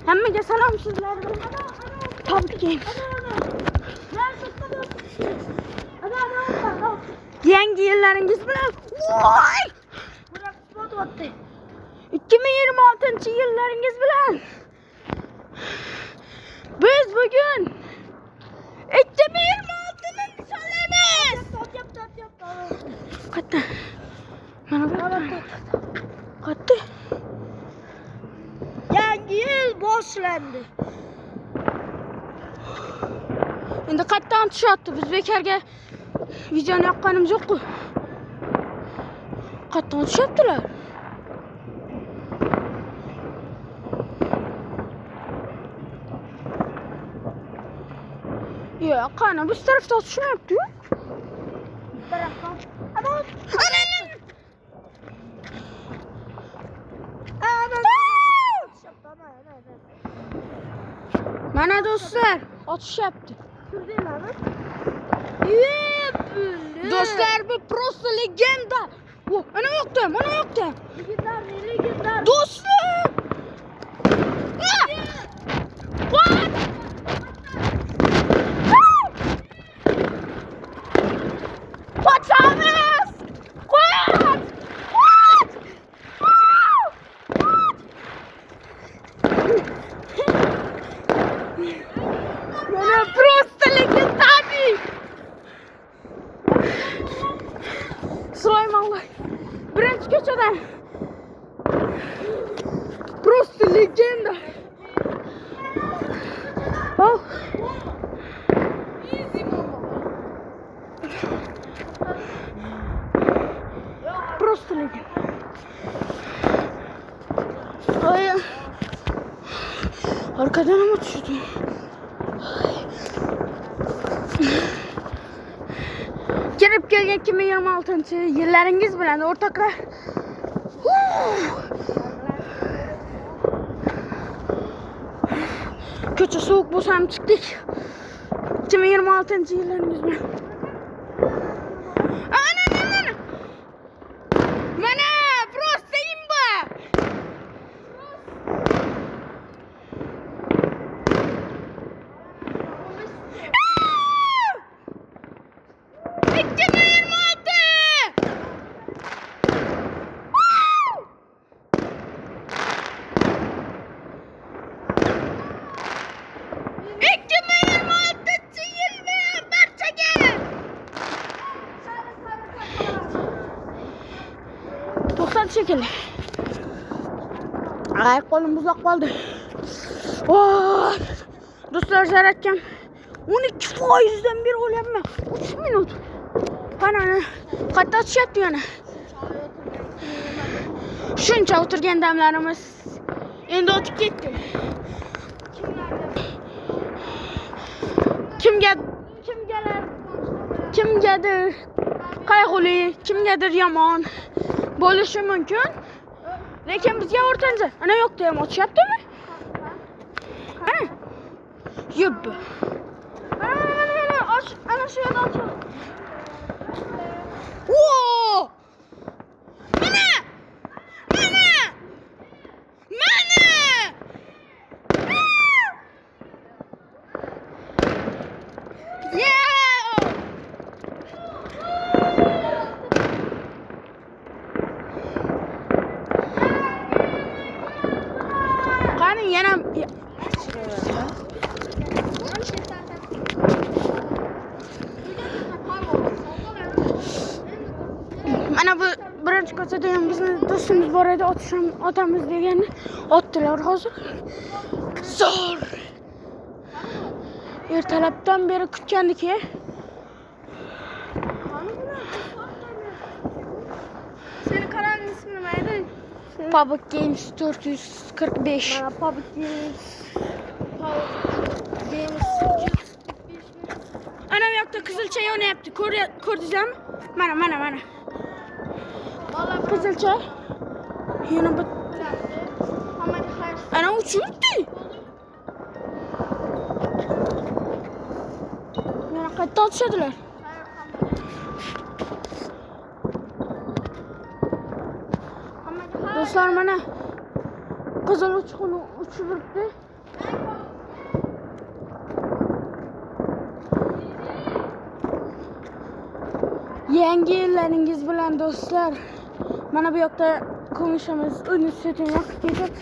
Hammaga salom sizlar. Public Games. Yangi yillaringiz bilan. Voy! 2026 yillaringiz bilan. Biz bugün 2026'nı nishonlaymiz. Qatta. Mana bu. Qatta. Yangi yil boshlandi. Endi qayerdan tushyapti? Biz bekarga videoni yoqqanimiz yo'q-ku. Qayerdan tushyaptilar? Yo'q, qani bu tarafdan tushmayapti-ku. Bu tarafdan. Mana do'stlar, otishyapti. Do'stlar, bu просто legenda. O, ana yo'qda, mana yo'qda. Legendar. Do'stlar! What? What's on this? What? What? Mana просто legendarный. Süleymanlar. Birinci köşeden. Просто legenda. Oh. Просто legenda. Ay. Arkadan ama düştü. Girip kelgan 2026 yillaringiz bilan o'rtoqlar. Ko'cha sovuq bo'lsa ham chiqdik. 2026 yillaringiz bilan. Ana. Mana просто imba. Şekilde. Ay kolum uzak kaldı. Oh! Dostlar zaratken 12%'den bir olamma. 3 minut. Bana katta atışattı yani. Şunca oturgan damlarımız endi o'tib ketdi. Kimgadir qayg'uli, kimgadir yomon bo'lishi mumkin. Lekin bizga o'rtancha ana yo'qda ham otishyaptimi? Ana. Yubbi. Ana shu yerda ochildi. Wo! Mana! Yana mana bu birinchi ko'chada ham bizni do'stimiz bor edi, otamiz deganni otdilar hozir. Zo'r. Ertalabdan beri kutgandiki. Seni kanalın ismi neydi? Public Games 445. Mana Public Games. Ana bu yoqda qizilcha yonyapti. Ko'rdingizmi? Mana. Qizilcha. Yana bir. Ana uchirdi. Yana qayerda otishadilar? Do'stlar mana qizil uchquni uchiribdi. Yangi yillaringiz bilan do'stlar. Mana bu yoqda ko'mishimiz universitetini yoqib ketib,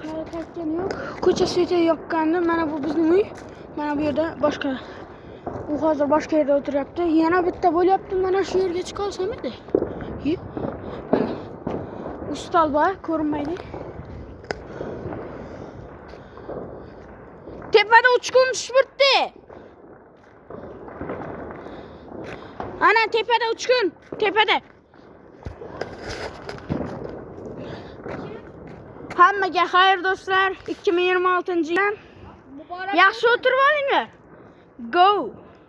hali qaytgani yo'q. Ko'cha sveti yoqqandi. Mana bu bizning uy. Mana bu yerda boshqa. U hozir boshqa yerda o'tiryapti. Yana bitta bo'lyapti. Mana shu yerga chiqa olsam edi. Mana. Ustalba ko'rinmaydi. Tepada uchqun tushibdi. Ana tepada uchqun, tepada. Hammaga xayr do'stlar. 2026-yil. Yaxshi o'tirib olinglar. Go.